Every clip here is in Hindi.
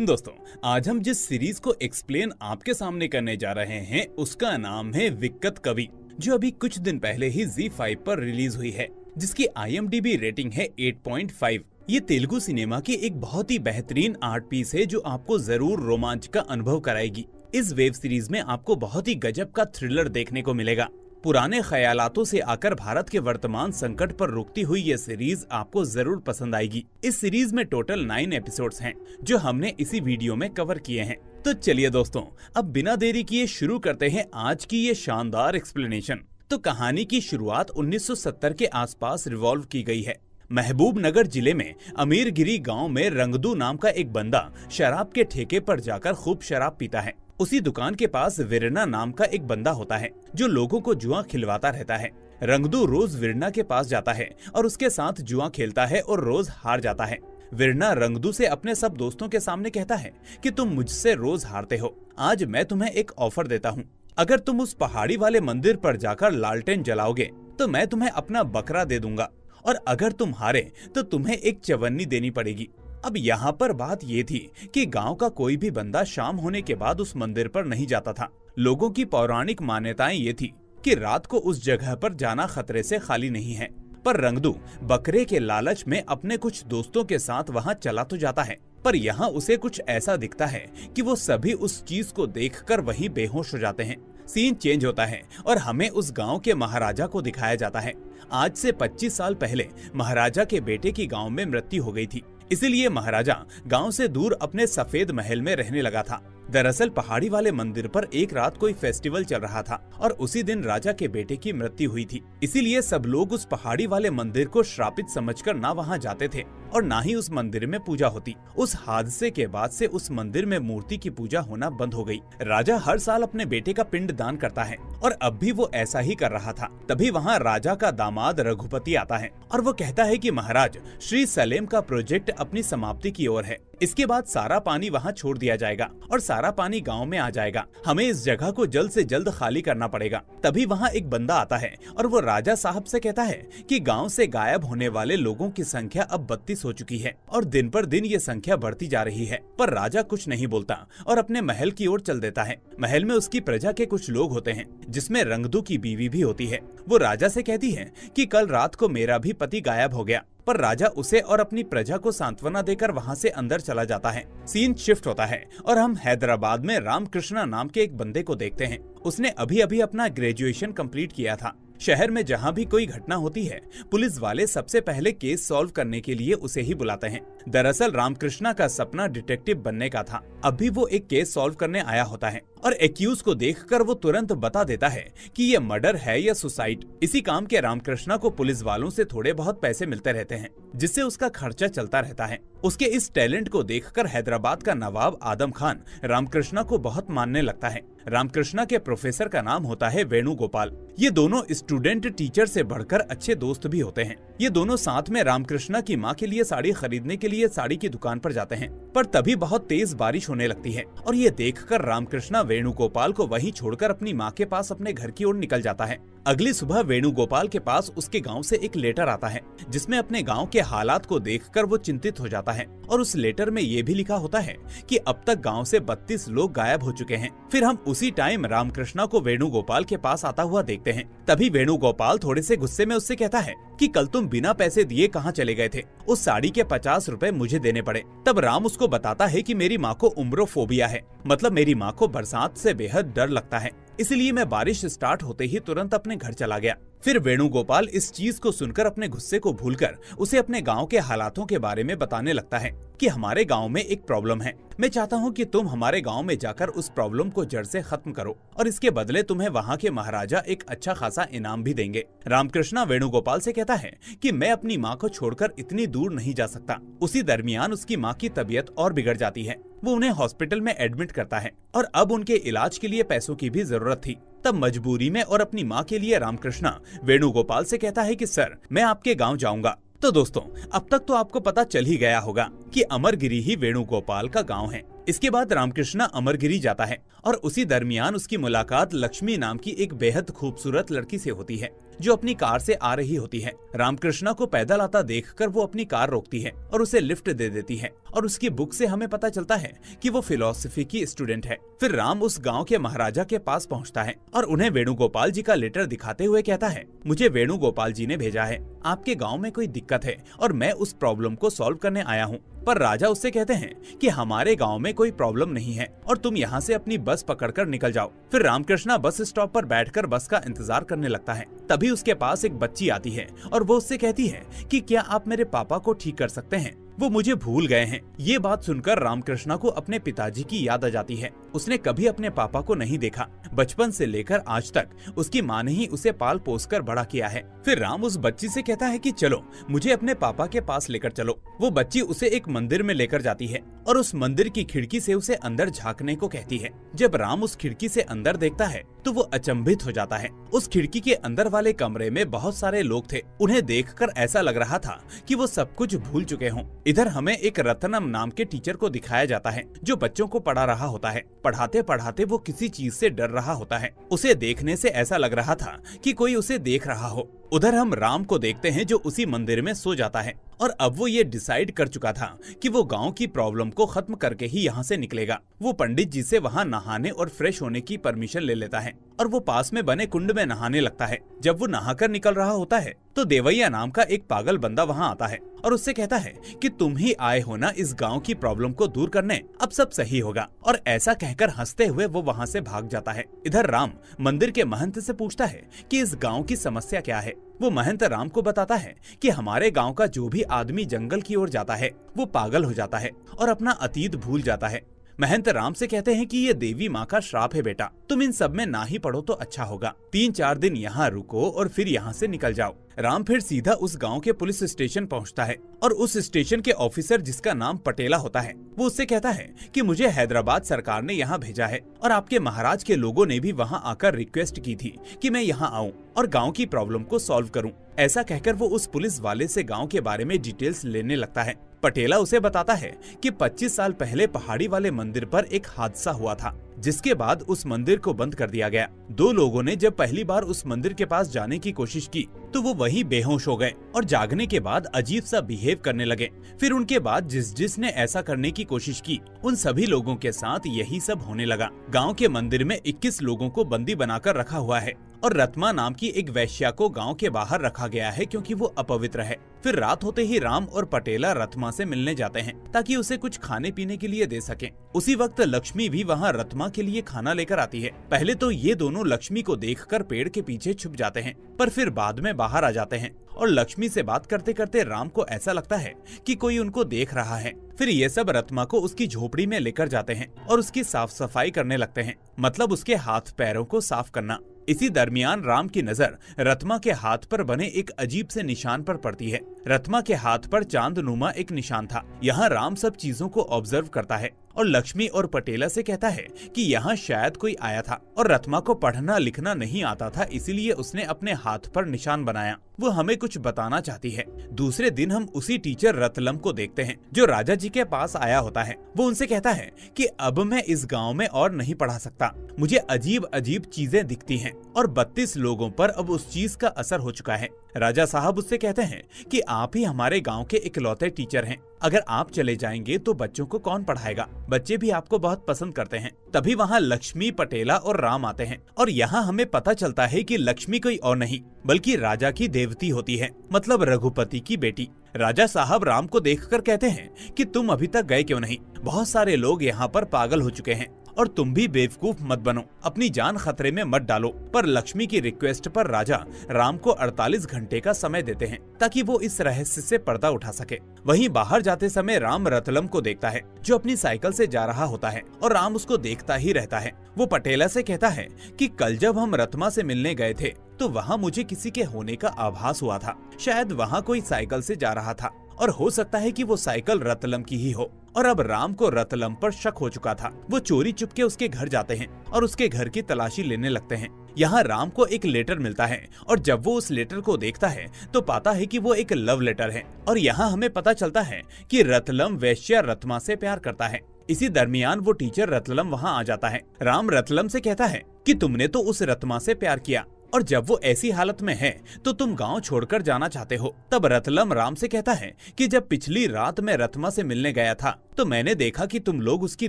दोस्तों, आज हम जिस सीरीज को एक्सप्लेन आपके सामने करने जा रहे हैं उसका नाम है विक्कत कवि, जो अभी कुछ दिन पहले ही ZEE5 पर रिलीज हुई है, जिसकी IMDb रेटिंग है 8.5। ये तेलुगु सिनेमा की एक बहुत ही बेहतरीन आर्ट पीस है जो आपको जरूर रोमांच का अनुभव कराएगी। इस वेब सीरीज में आपको बहुत ही गजब का थ्रिलर देखने को मिलेगा। पुराने ख्यालातों से आकर भारत के वर्तमान संकट पर रुकती हुई ये सीरीज आपको जरूर पसंद आएगी। इस सीरीज में टोटल 9 एपिसोड्स हैं, जो हमने इसी वीडियो में कवर किए हैं। तो चलिए दोस्तों, अब बिना देरी किए शुरू करते हैं आज की ये शानदार एक्सप्लेनेशन। तो कहानी की शुरुआत 1970 के आसपास रिवॉल्व की गई है। महबूबनगर जिले में अमीरगिरी गांव में रंगदू नाम का एक बंदा शराब के ठेके पर जाकर खूब शराब पीता है। उसी दुकान के पास वीरना नाम का एक बंदा होता है जो लोगों को जुआ खिलवाता रहता है। रंगदू रोज वीरना के पास जाता है और उसके साथ जुआ खेलता है और रोज हार जाता है। वीरना रंगदू से अपने सब दोस्तों के सामने कहता है कि तुम मुझसे रोज हारते हो, आज मैं तुम्हें एक ऑफर देता हूँ। अगर तुम उस पहाड़ी वाले मंदिर पर जाकर लालटेन जलाओगे तो मैं तुम्हें अपना बकरा दे दूंगा, और अगर तुम हारे तो तुम्हें एक चवन्नी देनी पड़ेगी। अब यहाँ पर बात ये थी कि गांव का कोई भी बंदा शाम होने के बाद उस मंदिर पर नहीं जाता था। लोगों की पौराणिक मान्यताएं ये थी कि रात को उस जगह पर जाना खतरे से खाली नहीं है। पर रंगदू बकरे के लालच में अपने कुछ दोस्तों के साथ वहाँ चला तो जाता है, पर यहाँ उसे कुछ ऐसा दिखता है कि वो सभी उस चीज को देखकर वहीं बेहोश हो जाते हैं। सीन चेंज होता है और हमें उस गांव के महाराजा को दिखाया जाता है। आज से 25 साल पहले महाराजा के बेटे की गांव में मृत्यु हो गई थी, इसीलिए महाराजा गांव से दूर अपने सफेद महल में रहने लगा था। दरअसल पहाड़ी वाले मंदिर पर एक रात कोई फेस्टिवल चल रहा था और उसी दिन राजा के बेटे की मृत्यु हुई थी। इसीलिए सब लोग उस पहाड़ी वाले मंदिर को श्रापित समझकर ना वहां जाते थे और ना ही उस मंदिर में पूजा होती। उस हादसे के बाद से उस मंदिर में मूर्ति की पूजा होना बंद हो गई। राजा हर साल अपने बेटे का पिंड दान करता है और अब भी वो ऐसा ही कर रहा था। तभी वहाँ राजा का दामाद रघुपति आता है और वो कहता है कि महाराज, श्री सलेम का प्रोजेक्ट अपनी समाप्ति की ओर है। इसके बाद सारा पानी वहाँ छोड़ दिया जाएगा और सारा पानी गांव में आ जाएगा। हमें इस जगह को जल्द से जल्द खाली करना पड़ेगा। तभी वहाँ एक बंदा आता है और वो राजा साहब से कहता है कि गांव से गायब होने वाले लोगों की संख्या अब 32 हो चुकी है और दिन पर दिन ये संख्या बढ़ती जा रही है। पर राजा कुछ नहीं बोलता और अपने महल की ओर चल देता है। महल में उसकी प्रजा के कुछ लोग होते हैं, जिसमें रंगदू की बीवी भी होती है। वो राजा से कहती है कि कल रात को मेरा भी पति गायब हो गया, पर राजा उसे और अपनी प्रजा को सांत्वना देकर वहां से अंदर चला जाता है। सीन शिफ्ट होता है और हम हैदराबाद में रामकृष्णा नाम के एक बंदे को देखते हैं। उसने अभी अभी अपना ग्रेजुएशन कंप्लीट किया था। शहर में जहाँ भी कोई घटना होती है, पुलिस वाले सबसे पहले केस सॉल्व करने के लिए उसे ही बुलाते हैं। दरअसल रामकृष्णा का सपना डिटेक्टिव बनने का था। अभी वो एक केस सॉल्व करने आया होता है और एक्यूज को देखकर वो तुरंत बता देता है कि ये मर्डर है या सुसाइड। इसी काम के रामकृष्णा को पुलिस वालों से थोड़े बहुत पैसे मिलते रहते हैं, जिससे उसका खर्चा चलता रहता है। उसके इस टैलेंट को देखकर हैदराबाद का नवाब आदम खान रामकृष्णा को बहुत मानने लगता है। रामकृष्णा के प्रोफेसर का नाम होता है वेणुगोपाल। ये दोनों स्टूडेंट टीचर से बढ़कर अच्छे दोस्त भी होते हैं। ये दोनों साथ में रामकृष्णा की माँ के लिए साड़ी खरीदने के लिए साड़ी की दुकान पर जाते हैं। पर तभी बहुत तेज बारिश होने लगती है और ये देखकर रामकृष्णा वेणुगोपाल को वहीं छोड़कर अपनी माँ के पास अपने घर की ओर निकल जाता है। अगली सुबह वेणुगोपाल के पास उसके गांव से एक लेटर आता है, जिसमें अपने गांव के हालात को देखकर वो चिंतित हो जाता है। और उस लेटर में ये भी लिखा होता है कि अब तक गांव से 32 लोग गायब हो चुके हैं। फिर हम उसी टाइम रामकृष्णा को वेणुगोपाल के पास आता हुआ देखते हैं। तभी वेणुगोपाल थोड़े से गुस्से में उससे कहता है कि कल तुम बिना पैसे दिए कहाँ चले गए थे, उस साड़ी के 50 रुपए मुझे देने पड़े। तब राम उसको बताता है कि मेरी माँ को उम्रोफोबिया है, मतलब मेरी माँ को बरसात से बेहद डर लगता है, इसलिए मैं बारिश स्टार्ट होते ही तुरंत अपने घर चला गया। फिर वेणुगोपाल इस चीज को सुनकर अपने गुस्से को भूलकर उसे अपने गांव के हालातों के बारे में बताने लगता है कि हमारे गांव में एक प्रॉब्लम है। मैं चाहता हूं कि तुम हमारे गांव में जाकर उस प्रॉब्लम को जड़ से खत्म करो और इसके बदले तुम्हें वहां के महाराजा एक अच्छा खासा इनाम भी देंगे। रामकृष्णा वेणुगोपाल से कहता है कि मैं अपनी माँ को छोड़कर इतनी दूर नहीं जा सकता। उसी दरमियान उसकी माँ की तबीयत और बिगड़ जाती है। वो उन्हें हॉस्पिटल में एडमिट करता है और अब उनके इलाज के लिए पैसों की भी जरूरत थी। तब मजबूरी में और अपनी माँ के लिए रामकृष्णा वेणुगोपाल से कहता है कि सर, मैं आपके गांव जाऊंगा। तो दोस्तों, अब तक तो आपको पता चल ही गया होगा कि अमरगिरी ही वेणुगोपाल का गांव है। इसके बाद रामकृष्णा अमरगिरी जाता है और उसी दरमियान उसकी मुलाकात लक्ष्मी नाम की एक बेहद खूबसूरत लड़की से होती है जो अपनी कार से आ रही होती है। रामकृष्णा को पैदल आता देखकर वो अपनी कार रोकती है और उसे लिफ्ट दे देती है और उसकी बुक से हमें पता चलता है कि वो फिलॉसफी की स्टूडेंट है। फिर राम उस गांव के महाराजा के पास पहुंचता है और उन्हें वेणुगोपाल जी का लेटर दिखाते हुए कहता है, मुझे वेणुगोपाल जी ने भेजा है, आपके गाँव में कोई दिक्कत है और मैं उस प्रॉब्लम को सॉल्व करने आया हूँ। पर राजा उससे कहते हैं कि हमारे गांव में कोई प्रॉब्लम नहीं है और तुम यहाँ से अपनी बस पकड़कर निकल जाओ। फिर रामकृष्णा बस स्टॉप पर बैठकर बस का इंतजार करने लगता है। तभी उसके पास एक बच्ची आती है और वो उससे कहती है कि क्या आप मेरे पापा को ठीक कर सकते हैं, वो मुझे भूल गए हैं। ये बात सुनकर रामकृष्णा को अपने पिताजी की याद आ जाती है। उसने कभी अपने पापा को नहीं देखा। बचपन से लेकर आज तक उसकी माँ ने ही उसे पाल पोस कर बड़ा किया है। फिर राम उस बच्ची से कहता है कि चलो मुझे अपने पापा के पास लेकर चलो। वो बच्ची उसे एक मंदिर में लेकर जाती है और उस मंदिर की खिड़की से उसे अंदर झांकने को कहती है। जब राम उस खिड़की से अंदर देखता है तो वो अचंभित हो जाता है। उस खिड़की के अंदर वाले कमरे में बहुत सारे लोग थे। उन्हें देखकर ऐसा लग रहा था कि वो सब कुछ भूल चुके हों। इधर हमें एक रत्नम नाम के टीचर को दिखाया जाता है जो बच्चों को पढ़ा रहा होता है। पढ़ाते पढ़ाते वो किसी चीज से डर रहा होता है। उसे देखने से ऐसा लग रहा था कि कोई उसे देख रहा हो। उधर हम राम को देखते हैं जो उसी मंदिर में सो जाता है और अब वो ये डिसाइड कर चुका था कि वो गांव की प्रॉब्लम को खत्म करके ही यहाँ से निकलेगा। वो पंडित जी से वहाँ नहाने और फ्रेश होने की परमिशन ले लेता है और वो पास में बने कुंड में नहाने लगता है। जब वो नहाकर निकल रहा होता है तो देवैया नाम का एक पागल बंदा वहाँ आता है और उससे कहता है कि तुम ही आए हो ना इस गांव की प्रॉब्लम को दूर करने, अब सब सही होगा। और ऐसा कहकर हंसते हुए वो वहाँ से भाग जाता है। इधर राम मंदिर के महंत से पूछता है कि इस गांव की समस्या क्या है। वो महंत राम को बताता है कि हमारे गांव का जो भी आदमी जंगल की ओर जाता है वो पागल हो जाता है और अपना अतीत भूल जाता है। महंत राम से कहते हैं कि ये देवी माँ का श्राप है बेटा, तुम इन सब में ना ही पढ़ो तो अच्छा होगा। 3-4 दिन यहाँ रुको और फिर यहाँ से निकल जाओ। राम फिर सीधा उस गांव के पुलिस स्टेशन पहुंचता है और उस स्टेशन के ऑफिसर जिसका नाम पटेला होता है वो उससे कहता है कि मुझे हैदराबाद सरकार ने यहाँ भेजा है और आपके महाराज के लोगों ने भी वहाँ आकर रिक्वेस्ट की थी कि मैं यहाँ आऊँ और गांव की प्रॉब्लम को सॉल्व करूँ। ऐसा कहकर वो उस पुलिस वाले से गांव के बारे में डिटेल्स लेने लगता है। पटेला उसे बताता है कि 25 साल पहले पहाड़ी वाले मंदिर पर एक हादसा हुआ था जिसके बाद उस मंदिर को बंद कर दिया गया। 2 लोगों ने जब पहली बार उस मंदिर के पास जाने की कोशिश की तो वो वहीं बेहोश हो गए और जागने के बाद अजीब सा बिहेव करने लगे। फिर उनके बाद जिसने ऐसा करने की कोशिश की उन सभी लोगों के साथ यही सब होने लगा। गांव के मंदिर में 21 लोगों को बंदी बनाकर रखा हुआ है और रत्मा नाम की एक वैश्या को गांव के बाहर रखा गया है क्योंकि वो अपवित्र है। फिर रात होते ही राम और पटेला रत्मा से मिलने जाते हैं ताकि उसे कुछ खाने पीने के लिए दे सकें। उसी वक्त लक्ष्मी भी वहाँ रत्मा के लिए खाना लेकर आती है। पहले तो ये दोनों लक्ष्मी को देखकर पेड़ के पीछे छुप जाते हैं पर फिर बाद में बाहर आ जाते हैं और लक्ष्मी से बात करते करते राम को ऐसा लगता है कि कोई उनको देख रहा है। फिर ये सब रत्मा को उसकी झोपड़ी में लेकर जाते हैं और उसकी साफ सफाई करने लगते हैं, मतलब उसके हाथ पैरों को साफ करना। इसी दरमियान राम की नजर रत्मा के हाथ पर बने एक अजीब से निशान पर पड़ती है। रत्मा के हाथ पर चांदनुमा एक निशान था। यहाँ राम सब चीजों को ऑब्जर्व करता है और लक्ष्मी और पटेला से कहता है कि यहाँ शायद कोई आया था और रत्मा को पढ़ना लिखना नहीं आता था, इसीलिए उसने अपने हाथ पर निशान बनाया। वो हमें कुछ बताना चाहती है। दूसरे दिन हम उसी टीचर रतलम को देखते हैं जो राजा जी के पास आया होता है। वो उनसे कहता है कि अब मैं इस गांव में और नहीं पढ़ा सकता, मुझे अजीब अजीब चीजें दिखती हैं और 32 लोगों पर अब उस चीज का असर हो चुका है। राजा साहब उससे कहते हैं कि आप ही हमारे गांव के इकलौते टीचर हैं, अगर आप चले जाएंगे तो बच्चों को कौन पढ़ाएगा, बच्चे भी आपको बहुत पसंद करते हैं। तभी वहाँ लक्ष्मी, पटेला और राम आते हैं और यहाँ हमें पता चलता है कि लक्ष्मी कोई और नहीं बल्कि राजा की देवती होती है, मतलब रघुपति की बेटी। राजा साहब राम को देखकर कहते हैं कि तुम अभी तक गए क्यों नहीं, बहुत सारे लोग यहाँ पर पागल हो चुके हैं और तुम भी बेवकूफ मत बनो, अपनी जान खतरे में मत डालो। पर लक्ष्मी की रिक्वेस्ट पर राजा राम को 48 घंटे का समय देते हैं ताकि वो इस रहस्य से पर्दा उठा सके। वहीं बाहर जाते समय राम रतलम को देखता है जो अपनी साइकिल से जा रहा होता है और राम उसको देखता ही रहता है। वो पटेला से कहता है कि कल जब हम रत्मा से मिलने गए थे तो वहाँ मुझे किसी के होने का आभास हुआ था, शायद वहाँ कोई साइकिल से जा रहा था और हो सकता है कि वो साइकिल रतलम की ही हो। और अब राम को रतलम पर शक हो चुका था। वो चोरी चुपके उसके घर जाते हैं और उसके घर की तलाशी लेने लगते हैं। यहाँ राम को एक लेटर मिलता है और जब वो उस लेटर को देखता है तो पाता है कि वो एक लव लेटर है। और यहाँ हमें पता चलता है कि रतलम वैश्या रत्मा से प्यार करता है। इसी दरमियान वो टीचर रतलम वहाँ आ जाता है। राम रतलम से कहता है कि तुमने तो उस रत्मा से प्यार किया और जब वो ऐसी हालत में है तो तुम गांव छोड़कर जाना चाहते हो। तब रतलम राम से कहता है कि जब पिछली रात मैं रत्मा से मिलने गया था तो मैंने देखा कि तुम लोग उसकी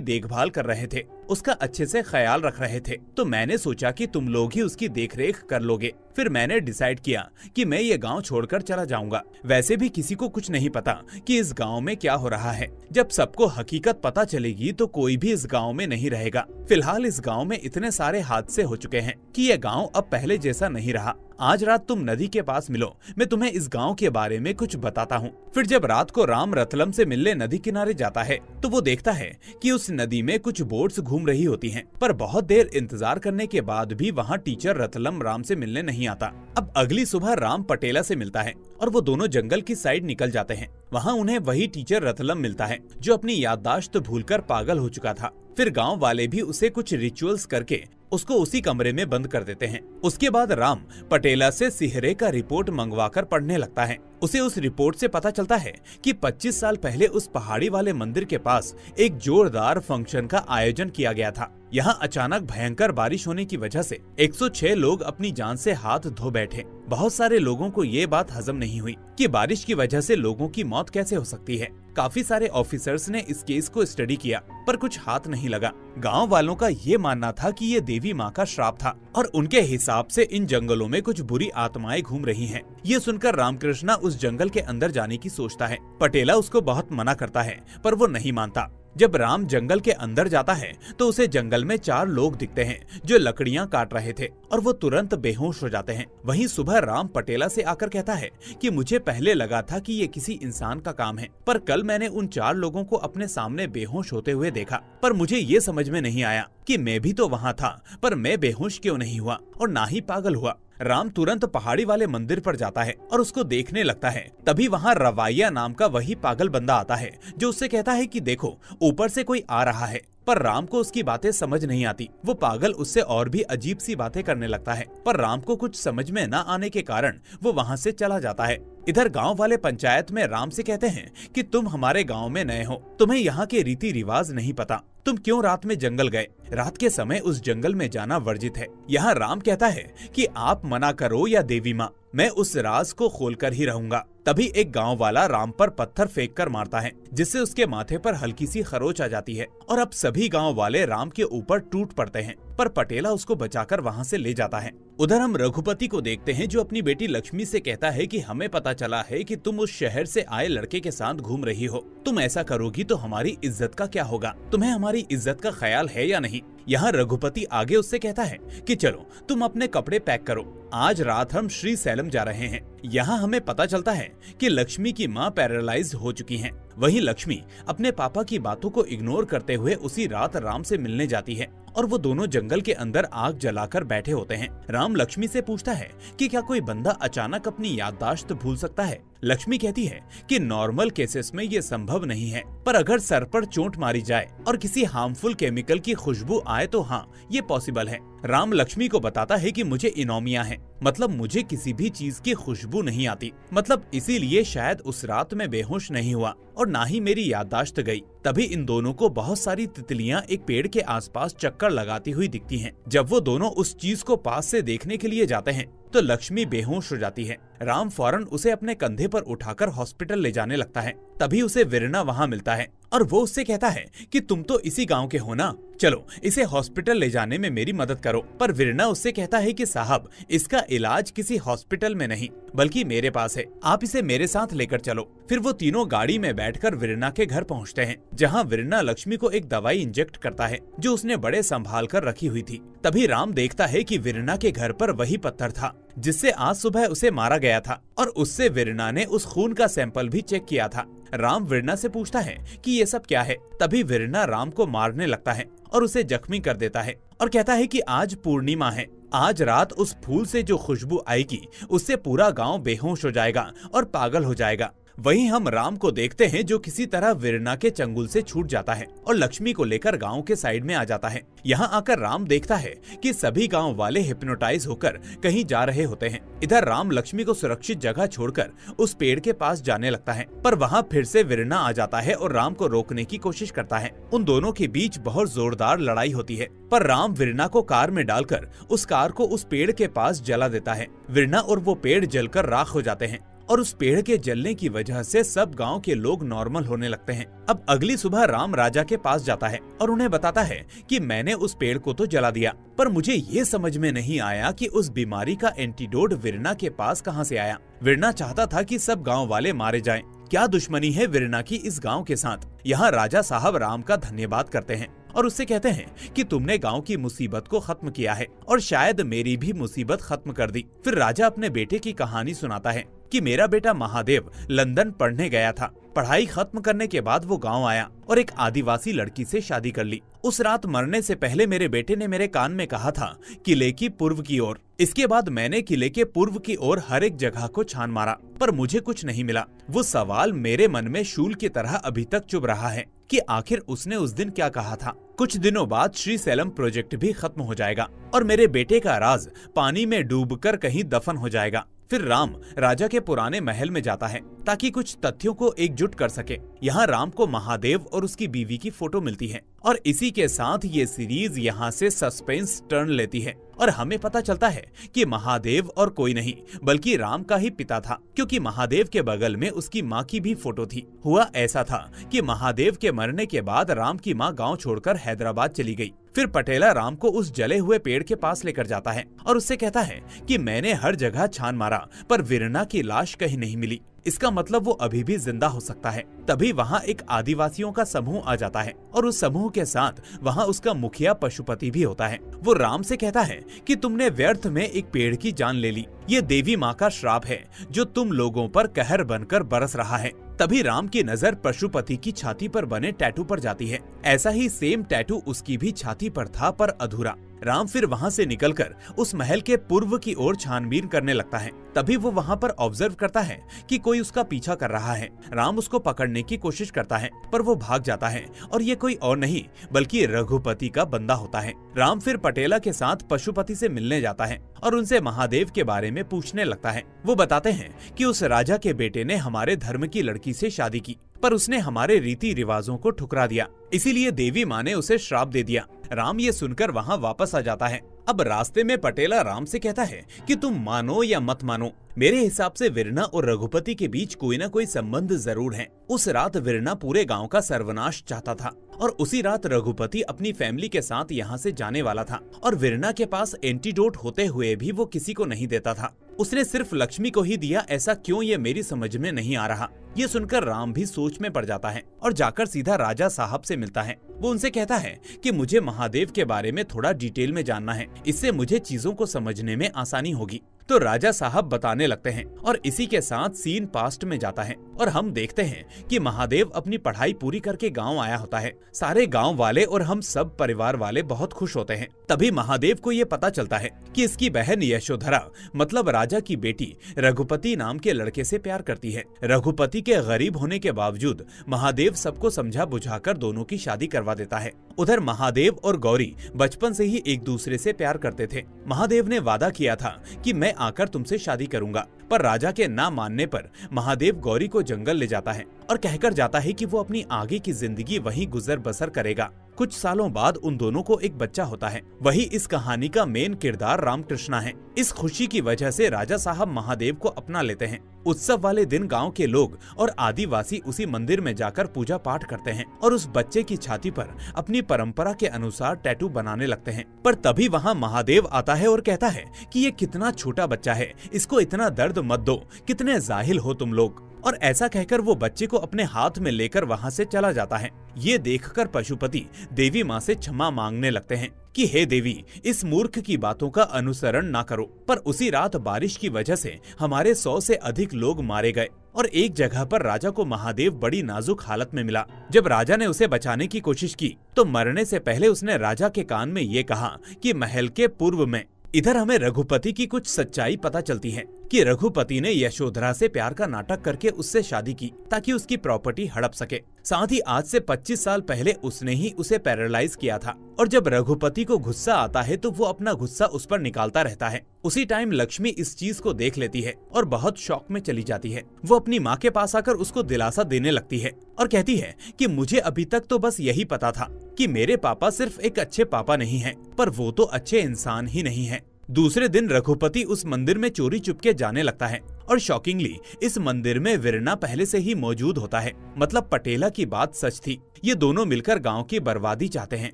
देखभाल कर रहे थे, उसका अच्छे से ख्याल रख रहे थे, तो मैंने सोचा कि तुम लोग ही उसकी देखरेख कर लोगे। फिर मैंने डिसाइड किया कि मैं ये गांव छोड़कर चला जाऊंगा। वैसे भी किसी को कुछ नहीं पता कि इस गांव में क्या हो रहा है। जब सबको हकीकत पता चलेगी तो कोई भी इस गांव में नहीं रहेगा। फिलहाल इस गांव में इतने सारे हादसे हो चुके हैं कि यह गांव अब पहले जैसा नहीं रहा। आज रात तुम नदी के पास मिलो, मैं तुम्हें इस गांव के बारे में कुछ बताता हूँ। फिर जब रात को राम रतलम से मिलने नदी किनारे जाता है तो वो देखता है कि उस नदी में कुछ बोट्स घूम रही होती हैं, पर बहुत देर इंतजार करने के बाद भी वहाँ टीचर रतलम राम से मिलने नहीं आता। अब अगली सुबह राम पटेला से मिलता है और वो दोनों जंगल की साइड निकल जाते हैं। वहाँ उन्हें वही टीचर रतलम मिलता है जो अपनी याददाश्त भूलकर पागल हो चुका था। फिर गांव वाले भी उसे कुछ रिचुअल्स करके उसको उसी कमरे में बंद कर देते हैं। उसके बाद राम पटेला से सिहरे का रिपोर्ट मंगवाकर पढ़ने लगता है। उसे उस रिपोर्ट से पता चलता है कि 25 साल पहले उस पहाड़ी वाले मंदिर के पास एक जोरदार फंक्शन का आयोजन किया गया था। यहाँ अचानक भयंकर बारिश होने की वजह से 106 लोग अपनी जान से हाथ धो बैठे। बहुत सारे लोगों को ये बात हजम नहीं हुई कि बारिश की वजह से लोगों की मौत कैसे हो सकती है। काफी सारे ऑफिसर्स ने इस केस को स्टडी किया पर कुछ हाथ नहीं लगा। गांव वालों का ये मानना था कि ये देवी माँ का श्राप था और उनके हिसाब से इन जंगलों में कुछ बुरी आत्माएं घूम रही हैं। ये सुनकर रामकृष्णा उस जंगल के अंदर जाने की सोचता है। पटेला उसको बहुत मना करता है पर वो नहीं मानता। जब राम जंगल के अंदर जाता है तो उसे जंगल में 4 लोग दिखते हैं जो लकड़ियां काट रहे थे और वो तुरंत बेहोश हो जाते हैं। वहीं सुबह राम पटेला से आकर कहता है कि मुझे पहले लगा था कि ये किसी इंसान का काम है, पर कल मैंने उन 4 लोगों को अपने सामने बेहोश होते हुए देखा, पर मुझे ये समझ में नहीं आया कि मैं भी तो वहाँ था, पर मैं बेहोश क्यों नहीं हुआ और ना ही पागल हुआ। राम तुरंत पहाड़ी वाले मंदिर पर जाता है और उसको देखने लगता है। तभी वहाँ रवैया नाम का वही पागल बंदा आता है जो उससे कहता है कि देखो ऊपर से कोई आ रहा है, पर राम को उसकी बातें समझ नहीं आती। वो पागल उससे और भी अजीब सी बातें करने लगता है, पर राम को कुछ समझ में न आने के कारण वो वहाँ से चला जाता है। इधर गांव वाले पंचायत में राम से कहते हैं कि तुम हमारे गांव में नए हो, तुम्हें यहाँ के रीति रिवाज नहीं पता, तुम क्यों रात में जंगल गए? रात के समय उस जंगल में जाना वर्जित है। यहाँ राम कहता है कि आप मना करो या देवी माँ, मैं उस राज को खोलकर ही रहूंगा। तभी एक गांव वाला राम पर पत्थर फेंक कर मारता है जिससे उसके माथे पर हल्की सी खरोच आ जाती है और अब सभी गांव वाले राम के ऊपर टूट पड़ते हैं, पर पटेला उसको बचाकर वहां से ले जाता है। उधर हम रघुपति को देखते हैं जो अपनी बेटी लक्ष्मी से कहता है कि हमें पता चला है कि तुम उस शहर से आए लड़के के साथ घूम रही हो, तुम ऐसा करोगी तो हमारी इज्जत का क्या होगा? तुम्हें हमारी इज्जत का ख्याल है या नहीं? यहाँ रघुपति आगे उससे कहता है कि चलो तुम अपने कपड़े पैक करो, आज रात हम श्री सैलम जा रहे हैं। यहाँ हमें पता चलता है कि लक्ष्मी की माँ पैरालाइज हो चुकी हैं। वहीं लक्ष्मी अपने पापा की बातों को इग्नोर करते हुए उसी रात राम से मिलने जाती है और वो दोनों जंगल के अंदर आग जलाकर बैठे होते हैं। राम लक्ष्मी से पूछता है कि क्या कोई बंदा अचानक अपनी याददाश्त भूल सकता है? लक्ष्मी कहती है कि नॉर्मल केसेस में ये संभव नहीं है, पर अगर सर पर चोट मारी जाए और किसी हार्मफुल केमिकल की खुशबू आए तो हाँ, ये पॉसिबल है। राम लक्ष्मी को बताता है कि मुझे इनोमिया है, मतलब मुझे किसी भी चीज की खुशबू नहीं आती, मतलब इसीलिए शायद उस रात में बेहोश नहीं हुआ और ना ही मेरी याददाश्त गई। तभी इन दोनों को बहुत सारी तितलियां एक पेड़ के आसपास चक्कर लगाती हुई दिखती हैं। जब वो दोनों उस चीज को पास से देखने के लिए जाते हैं तो लक्ष्मी बेहोश हो जाती है। राम फौरन उसे अपने कंधे पर उठाकर हॉस्पिटल ले जाने लगता है। तभी उसे वीरना वहाँ मिलता है और वो उससे कहता है कि तुम तो इसी गांव के हो ना, चलो इसे हॉस्पिटल ले जाने में मेरी मदद करो। पर वीरना उससे कहता है कि साहब इसका इलाज किसी हॉस्पिटल में नहीं बल्कि मेरे पास है, आप इसे मेरे साथ लेकर चलो। फिर वो तीनों गाड़ी में बैठकर वीरना के घर पहुंचते हैं, जहां वीरना लक्ष्मी को एक दवाई इंजेक्ट करता है जो उसने बड़े संभाल कर रखी हुई थी। तभी राम देखता है कि वीरना के घर पर वही पत्थर था जिससे आज सुबह उसे मारा गया था और उससे वीरना ने उस खून का सैंपल भी चेक किया था। राम वीरना से पूछता है कि ये सब क्या है। तभी वीरना राम को मारने लगता है और उसे जख्मी कर देता है और कहता है कि आज पूर्णिमा है, आज रात उस फूल से जो खुशबू आएगी उससे पूरा गांव बेहोश हो जाएगा और पागल हो जाएगा। वहीं हम राम को देखते हैं जो किसी तरह वीरना के चंगुल से छूट जाता है और लक्ष्मी को लेकर गांव के साइड में आ जाता है। यहाँ आकर राम देखता है कि सभी गांव वाले हिप्नोटाइज होकर कहीं जा रहे होते हैं। इधर राम लक्ष्मी को सुरक्षित जगह छोड़कर उस पेड़ के पास जाने लगता है, पर वहाँ फिर से वीरना आ जाता है और राम को रोकने की कोशिश करता है। उन दोनों के बीच बहुत जोरदार लड़ाई होती है, पर राम वीरना को कार में डालकर उस कार को उस पेड़ के पास जला देता है। वीरना और वो पेड़ जलकर राख हो जाते हैं और उस पेड़ के जलने की वजह से सब गांव के लोग नॉर्मल होने लगते हैं। अब अगली सुबह राम राजा के पास जाता है और उन्हें बताता है कि मैंने उस पेड़ को तो जला दिया, पर मुझे ये समझ में नहीं आया कि उस बीमारी का एंटीडोट वीरना के पास कहाँ से आया। वीरना चाहता था कि सब गाँव वाले मारे जाएं। क्या दुश्मनी है वीरना की इस गाँव के साथ। यहाँ राजा साहब राम का धन्यवाद करते हैं और उससे कहते हैं कि तुमने गांव की मुसीबत को खत्म किया है और शायद मेरी भी मुसीबत खत्म कर दी। फिर राजा अपने बेटे की कहानी सुनाता है कि मेरा बेटा महादेव लंदन पढ़ने गया था। पढ़ाई खत्म करने के बाद वो गांव आया और एक आदिवासी लड़की से शादी कर ली। उस रात मरने से पहले मेरे बेटे ने मेरे कान में कहा था किले की पूर्व की ओर। इसके बाद मैंने किले के पूर्व की ओर हर एक जगह को छान मारा, पर मुझे कुछ नहीं मिला। वो सवाल मेरे मन में शूल की तरह अभी तक चुभ रहा है कि आखिर उसने उस दिन क्या कहा था। कुछ दिनों बाद श्रीशैलम प्रोजेक्ट भी खत्म हो जाएगा और मेरे बेटे का राज पानी में डूबकर कहीं दफन हो जाएगा। फिर राम राजा के पुराने महल में जाता है ताकि कुछ तथ्यों को एकजुट कर सके। यहाँ राम को महादेव और उसकी बीवी की फोटो मिलती है और इसी के साथ ये सीरीज यहाँ से सस्पेंस टर्न लेती है और हमें पता चलता है कि महादेव और कोई नहीं बल्कि राम का ही पिता था, क्योंकि महादेव के बगल में उसकी माँ की भी फोटो थी। हुआ ऐसा था कि महादेव के मरने के बाद राम की माँ गांव छोड़कर हैदराबाद चली गई। फिर पटेला राम को उस जले हुए पेड़ के पास लेकर जाता है और उससे कहता है कि मैंने हर जगह छान मारा पर वीरना की लाश कहीं नहीं मिली। इसका मतलब वो अभी भी जिंदा हो सकता है। तभी वहाँ एक आदिवासियों का समूह आ जाता है और उस समूह के साथ वहाँ उसका मुखिया पशुपति भी होता है। वो राम से कहता है कि तुमने व्यर्थ में एक पेड़ की जान ले ली। ये देवी माँ का श्राप है जो तुम लोगों पर कहर बनकर बरस रहा है। तभी राम की नजर पशुपति की छाती पर बने टैटू पर जाती है। ऐसा ही सेम टैटू उसकी भी छाती पर था, पर अधूरा। राम फिर वहाँ से निकलकर उस महल के पूर्व की ओर छानबीन करने लगता है। तभी वो वहाँ पर ऑब्जर्व करता है कि कोई उसका पीछा कर रहा है। राम उसको पकड़ने की कोशिश करता है पर वो भाग जाता है और ये कोई और नहीं बल्कि रघुपति का बंदा होता है। राम फिर पटेला के साथ पशुपति से मिलने जाता है और उनसे महादेव के बारे में पूछने लगता है। वो बताते हैं कि उस राजा के बेटे ने हमारे धर्म की लड़की से शादी की, पर उसने हमारे रीति रिवाजों को ठुकरा दिया, इसीलिए देवी माँ ने उसे श्राप दे दिया। राम ये सुनकर वहाँ वापस आ जाता है। अब रास्ते में पटेला राम से कहता है कि तुम मानो या मत मानो, मेरे हिसाब से वीरना और रघुपति के बीच कोई ना कोई संबंध जरूर है। उस रात वीरना पूरे गांव का सर्वनाश चाहता था और उसी रात रघुपति अपनी फैमिली के साथ यहाँ से जाने वाला था और वीरना के पास एंटीडोट होते हुए भी वो किसी को नहीं देता था। उसने सिर्फ लक्ष्मी को ही दिया, ऐसा क्यों ये मेरी समझ में नहीं आ रहा। ये सुनकर राम भी सोच में पड़ जाता है और जाकर सीधा राजा साहब से मिलता है। वो उनसे कहता है कि मुझे महादेव के बारे में थोड़ा डिटेल में जानना है, इससे मुझे चीजों को समझने में आसानी होगी। तो राजा साहब बताने लगते हैं और इसी के साथ सीन पास्ट में जाता है और हम देखते हैं कि महादेव अपनी पढ़ाई पूरी करके गांव आया होता है। सारे गांव वाले और हम सब परिवार वाले बहुत खुश होते हैं। तभी महादेव को ये पता चलता है कि इसकी बहन यशोधरा मतलब राजा की बेटी रघुपति नाम के लड़के से प्यार करती है। रघुपति के गरीब होने के बावजूद महादेव सबको समझा बुझाकर दोनों की शादी करवा देता है। उधर महादेव और गौरी बचपन से ही एक दूसरे से प्यार करते थे। महादेव ने वादा किया था कि मैं आकर तुमसे शादी करूंगा, पर राजा के ना मानने पर महादेव गौरी को जंगल ले जाता है और कहकर जाता है कि वो अपनी आगे की जिंदगी वहीं गुजर बसर करेगा। कुछ सालों बाद उन दोनों को एक बच्चा होता है। वही इस कहानी का मेन किरदार रामकृष्णा है। इस खुशी की वजह से राजा साहब महादेव को अपना लेते हैं। उत्सव वाले दिन गांव के लोग और आदिवासी उसी मंदिर में जाकर पूजा पाठ करते हैं और उस बच्चे की छाती पर अपनी परंपरा के अनुसार टैटू बनाने लगते हैं। पर तभी वहाँ महादेव आता है और कहता है कि ये कितना छोटा बच्चा है, इसको इतना दर्द मत दो, कितने जाहिल हो तुम लोग। और ऐसा कहकर वो बच्चे को अपने हाथ में लेकर वहाँ से चला जाता है। ये देखकर पशुपति देवी माँ से क्षमा मांगने लगते हैं कि हे देवी, इस मूर्ख की बातों का अनुसरण ना करो। पर उसी रात बारिश की वजह से हमारे 100 से अधिक लोग मारे गए और एक जगह पर राजा को महादेव बड़ी नाजुक हालत में मिला। जब राजा ने उसे बचाने की कोशिश की तो मरने से पहले उसने राजा के कान में ये कहा कि महल के पूर्व में। इधर हमें रघुपति की कुछ सच्चाई पता चलती है कि रघुपति ने यशोधरा से प्यार का नाटक करके उससे शादी की ताकि उसकी प्रॉपर्टी हड़प सके। साथ ही आज से 25 साल पहले उसने ही उसे पैरालाइज किया था और जब रघुपति को गुस्सा आता है तो वो अपना गुस्सा उस पर निकालता रहता है। उसी टाइम लक्ष्मी इस चीज को देख लेती है और बहुत शॉक में चली जाती है। वो अपनी माँ के पास आकर उसको दिलासा देने लगती है और कहती है कि मुझे अभी तक तो बस यही पता था कि मेरे पापा सिर्फ एक अच्छे पापा नहीं हैं, पर वो तो अच्छे इंसान ही नहीं हैं। दूसरे दिन रघुपति उस मंदिर में चोरी चुपके जाने लगता है और शॉकिंगली इस मंदिर में वीरना पहले से ही मौजूद होता है। मतलब पटेला की बात सच थी, ये दोनों मिलकर गांव की बर्बादी चाहते हैं।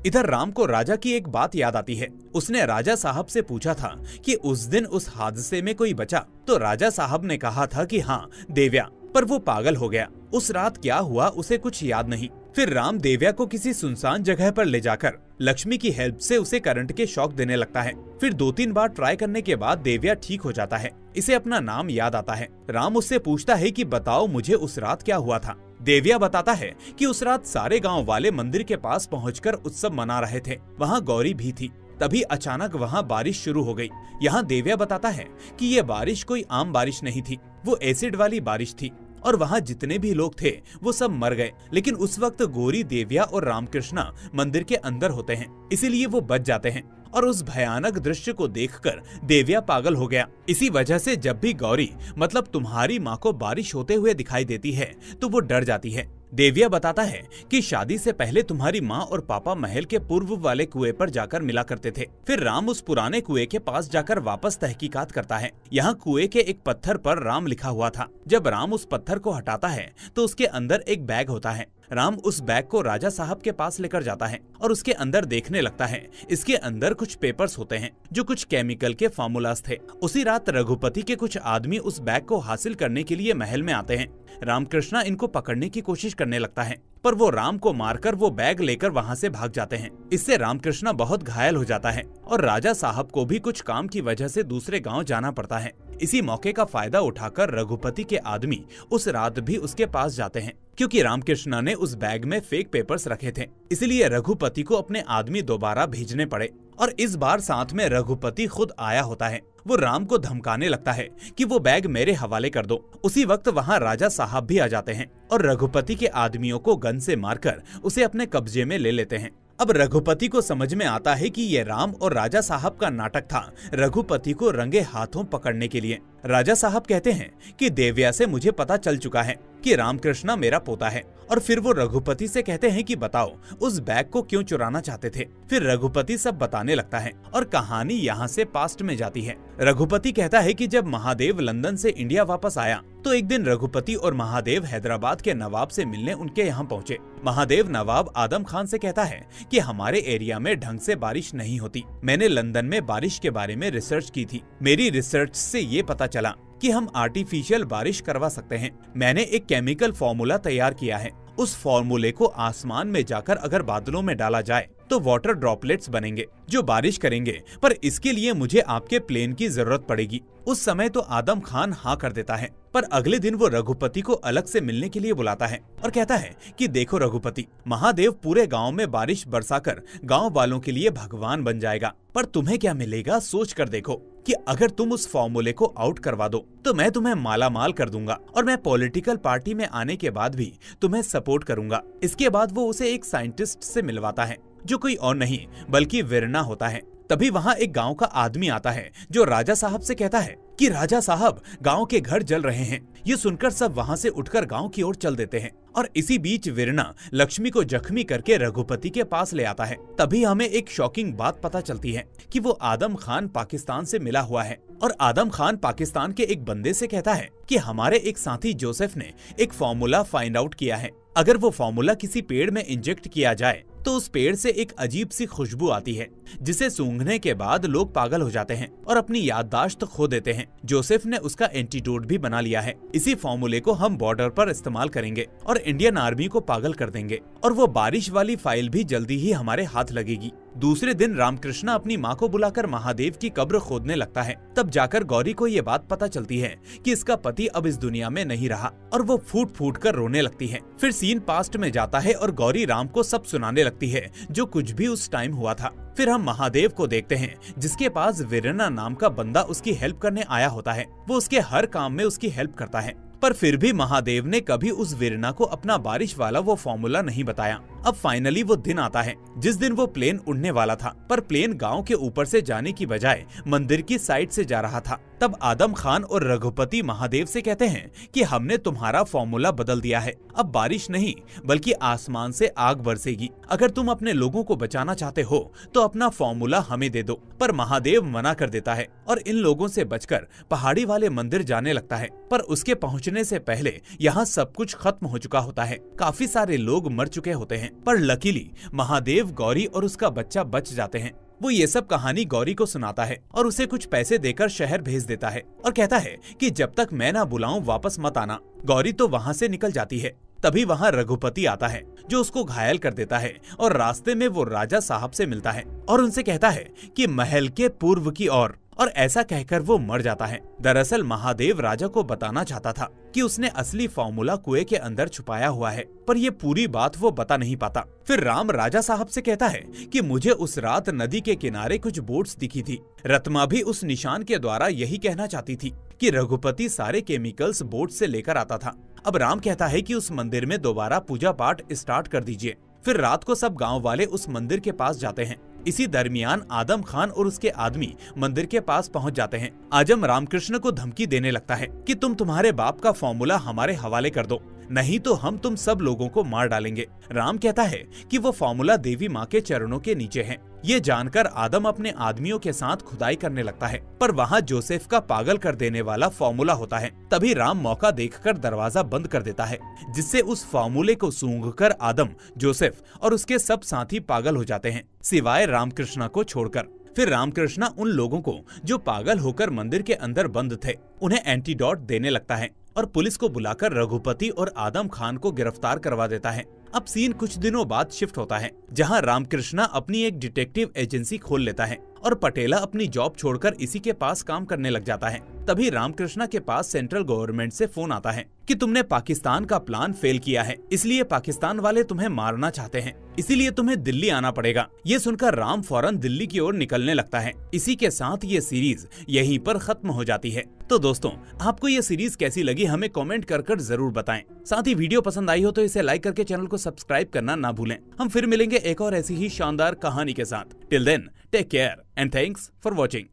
इधर राम को राजा की एक बात याद आती है। उसने राजा साहब से पूछा था कि उस दिन उस हादसे में कोई बचा, तो राजा साहब ने कहा था कि हाँ देव्या, पर वो पागल हो गया। उस रात क्या हुआ उसे कुछ याद नहीं। फिर राम देव्या को किसी सुनसान जगह पर ले जाकर लक्ष्मी की हेल्प से उसे करंट के शॉक देने लगता है। फिर 2-3 बार ट्राई करने के बाद देव्या ठीक हो जाता है। इसे अपना नाम याद आता है। राम उससे पूछता है कि बताओ मुझे उस रात क्या हुआ था। देव्या बताता है कि उस रात सारे गांव वाले मंदिर के पास पहुंचकर उत्सव मना रहे थे। वहां गौरी भी थी। तभी अचानक वहां बारिश शुरू हो गई। यहाँ देव्या बताता है कि ये बारिश कोई आम बारिश नहीं थी, वो एसिड वाली बारिश थी और वहाँ जितने भी लोग थे वो सब मर गए। लेकिन उस वक्त गौरी, देव्या और रामकृष्णा मंदिर के अंदर होते हैं, इसीलिए वो बच जाते हैं। और उस भयानक दृश्य को देखकर देव्या पागल हो गया। इसी वजह से जब भी गौरी मतलब तुम्हारी माँ को बारिश होते हुए दिखाई देती है तो वो डर जाती है। देव्या बताता है कि शादी से पहले तुम्हारी माँ और पापा महल के पूर्व वाले कुएं पर जाकर मिला करते थे। फिर राम उस पुराने कुएं के पास जाकर वापस तहकीकात करता है। यहाँ कुएं के एक पत्थर पर राम लिखा हुआ था। जब राम उस पत्थर को हटाता है तो उसके अंदर एक बैग होता है। राम उस बैग को राजा साहब के पास लेकर जाता है और उसके अंदर देखने लगता है। इसके अंदर कुछ पेपर्स होते हैं जो कुछ केमिकल के फार्मूलाज थे। उसी रात रघुपति के कुछ आदमी उस बैग को हासिल करने के लिए महल में आते हैं। रामकृष्णा इनको पकड़ने की कोशिश करने लगता है, पर वो राम को मारकर वो बैग लेकर वहाँ से भाग जाते हैं। इससे रामकृष्णा बहुत घायल हो जाता है और राजा साहब को भी कुछ काम की वजह से दूसरे गांव जाना पड़ता है। इसी मौके का फायदा उठाकर रघुपति के आदमी उस रात भी उसके पास जाते हैं। क्योंकि रामकृष्णा ने उस बैग में फेक पेपर्स रखे थे, इसलिए रघुपति को अपने आदमी दोबारा भेजने पड़े। और इस बार साथ में रघुपति खुद आया होता है। वो राम को धमकाने लगता है कि वो बैग मेरे हवाले कर दो। उसी वक्त वहाँ राजा साहब भी आ जाते हैं और रघुपति के आदमियों को गन से मारकर उसे अपने कब्जे में ले लेते हैं। अब रघुपति को समझ में आता है कि ये राम और राजा साहब का नाटक था रघुपति को रंगे हाथों पकड़ने के लिए। राजा साहब कहते हैं कि देव्या से मुझे पता चल चुका है कि रामकृष्णा मेरा पोता है। और फिर वो रघुपति से कहते हैं कि बताओ उस बैग को क्यों चुराना चाहते थे। फिर रघुपति सब बताने लगता है और कहानी यहाँ से पास्ट में जाती है। रघुपति कहता है कि जब महादेव लंदन से इंडिया वापस आया तो एक दिन रघुपति और महादेव हैदराबाद के नवाब से मिलने उनके यहाँ पहुँचे। महादेव नवाब आदम खान से कहता है कि हमारे एरिया में ढंग से बारिश नहीं होती। मैंने लंदन में बारिश के बारे में रिसर्च की थी। मेरी रिसर्च से ये पता चला कि हम आर्टिफिशियल बारिश करवा सकते हैं। मैंने एक केमिकल फॉर्मूला तैयार किया है। उस फॉर्मूले को आसमान में जाकर अगर बादलों में डाला जाए तो वाटर ड्रॉपलेट्स बनेंगे जो बारिश करेंगे, पर इसके लिए मुझे आपके प्लेन की जरूरत पड़ेगी। उस समय तो आदम खान हाँ कर देता है, पर अगले दिन वो रघुपति को अलग से मिलने के लिए बुलाता है और कहता है कि देखो रघुपति, महादेव पूरे गांव में बारिश बरसाकर गांव वालों के लिए भगवान बन जाएगा, पर तुम्हें क्या मिलेगा सोच कर देखो कि अगर तुम उस फॉर्मूले को आउट करवा दो तो मैं तुम्हें माला माल कर दूंगा और मैं पॉलिटिकल पार्टी में आने के बाद भी तुम्हें सपोर्ट करूंगा। इसके बाद वो उसे एक साइंटिस्ट से मिलवाता है जो कोई और नहीं बल्कि वीरना होता है। तभी वहाँ एक गांव का आदमी आता है जो राजा साहब से कहता है कि राजा साहब, गांव के घर जल रहे हैं। ये सुनकर सब वहाँ से उठकर गांव की ओर चल देते हैं और इसी बीच वीरना लक्ष्मी को जख्मी करके रघुपति के पास ले आता है। तभी हमें एक शॉकिंग बात पता चलती है कि वो आदम खान पाकिस्तान से मिला हुआ है और आदम खान पाकिस्तान के एक बंदे से कहता है कि हमारे एक साथी जोसेफ ने एक फॉर्मूला फाइंड आउट किया है। अगर वो फॉर्मूला किसी पेड़ में इंजेक्ट किया जाए तो उस पेड़ से एक अजीब सी खुशबू आती है जिसे सूंघने के बाद लोग पागल हो जाते हैं और अपनी याददाश्त खो देते हैं। जोसेफ ने उसका एंटीडोट भी बना लिया है। इसी फॉर्मूले को हम बॉर्डर पर इस्तेमाल करेंगे और इंडियन आर्मी को पागल कर देंगे और वो बारिश वाली फाइल भी जल्दी ही हमारे हाथ लगेगी। दूसरे दिन रामकृष्णा अपनी माँ को बुलाकर महादेव की कब्र खोदने लगता है। तब जाकर गौरी को ये बात पता चलती है कि इसका पति अब इस दुनिया में नहीं रहा और वो फूट फूट कर रोने लगती है। फिर सीन पास्ट में जाता है और गौरी राम को सब सुनाने लगती है जो कुछ भी उस टाइम हुआ था। फिर हम महादेव को देखते हैं, जिसके पास वीरना नाम का बंदा उसकी हेल्प करने आया होता है। वो उसके हर काम में उसकी हेल्प करता है, पर फिर भी महादेव ने कभी उस वीरना को अपना बारिश वाला वो फॉर्मूला नहीं बताया। अब फाइनली वो दिन आता है जिस दिन वो प्लेन उड़ने वाला था, पर प्लेन गांव के ऊपर से जाने की बजाय मंदिर की साइड से जा रहा था। तब आदम खान और रघुपति महादेव से कहते हैं कि हमने तुम्हारा फॉर्मूला बदल दिया है, अब बारिश नहीं बल्कि आसमान से आग बरसेगी। अगर तुम अपने लोगों को बचाना चाहते हो तो अपना फॉर्मूला हमें दे दो। पर महादेव मना कर देता है और इन लोगों से बचकर पहाड़ी वाले मंदिर जाने लगता है। पर उसके पहुंचने से पहले यहाँ सब कुछ खत्म हो चुका होता है, काफी सारे लोग मर चुके होते हैं। पर लकीली महादेव, गौरी और उसका बच्चा बच जाते हैं। वो ये सब कहानी गौरी को सुनाता है और उसे कुछ पैसे देकर शहर भेज देता है और कहता है कि जब तक मैं ना बुलाऊं वापस मत आना। गौरी तो वहाँ से निकल जाती है। तभी वहाँ रघुपति आता है जो उसको घायल कर देता है और रास्ते में वो राजा साहब से मिलता है और उनसे कहता है कि महल के पूर्व की ओर, और ऐसा कहकर वो मर जाता है। दरअसल महादेव राजा को बताना चाहता था कि उसने असली फॉर्मूला कुएं के अंदर छुपाया हुआ है, पर ये पूरी बात वो बता नहीं पाता। फिर राम राजा साहब से कहता है कि मुझे उस रात नदी के किनारे कुछ बोट्स दिखी थी। रत्मा भी उस निशान के द्वारा यही कहना चाहती थी कि रघुपति सारे केमिकल्स बोट से लेकर आता था। अब राम कहता है कि उस मंदिर में दोबारा पूजा पाठ स्टार्ट कर दीजिए। फिर रात को सब गांव वाले उस मंदिर के पास जाते हैं। इसी दरमियान आदम खान और उसके आदमी मंदिर के पास पहुंच जाते हैं। आजम रामकृष्ण को धमकी देने लगता है कि तुम तुम्हारे बाप का फॉर्मूला हमारे हवाले कर दो, नहीं तो हम तुम सब लोगों को मार डालेंगे। राम कहता है कि वो फॉर्मूला देवी माँ के चरणों के नीचे है। ये जानकर आदम अपने आदमियों के साथ खुदाई करने लगता है, पर वहाँ जोसेफ का पागल कर देने वाला फॉर्मूला होता है। तभी राम मौका देखकर दरवाजा बंद कर देता है, जिससे उस फॉर्मूले को सूंघकर आदम, जोसेफ और उसके सब साथी पागल हो जाते हैं, सिवाय रामकृष्ण को छोड़कर। फिर रामकृष्ण उन लोगों को जो पागल होकर मंदिर के अंदर बंद थे उन्हें एंटीडोट देने लगता है और पुलिस को बुलाकर रघुपति और आदम खान को गिरफ्तार करवा देता है। अब सीन कुछ दिनों बाद शिफ्ट होता है, जहां रामकृष्ण अपनी एक डिटेक्टिव एजेंसी खोल लेता है और पटेला अपनी जॉब छोड़कर इसी के पास काम करने लग जाता है। तभी रामकृष्ण के पास सेंट्रल गवर्नमेंट से फोन आता है कि तुमने पाकिस्तान का प्लान फेल किया है, इसलिए पाकिस्तान वाले तुम्हें मारना चाहते हैं, इसीलिए तुम्हें दिल्ली आना पड़ेगा। ये सुनकर राम फौरन दिल्ली की ओर निकलने लगता है। इसी के साथ ये सीरीज यहीं पर खत्म हो जाती है। तो दोस्तों, आपको ये सीरीज कैसी लगी हमें कमेंट कर जरूर बताएं। साथ ही वीडियो पसंद आई हो तो इसे लाइक करके चैनल को सब्सक्राइब करना ना भूलें। हम फिर मिलेंगे एक और ऐसी ही शानदार कहानी के साथ। Till then, take care and thanks for watching.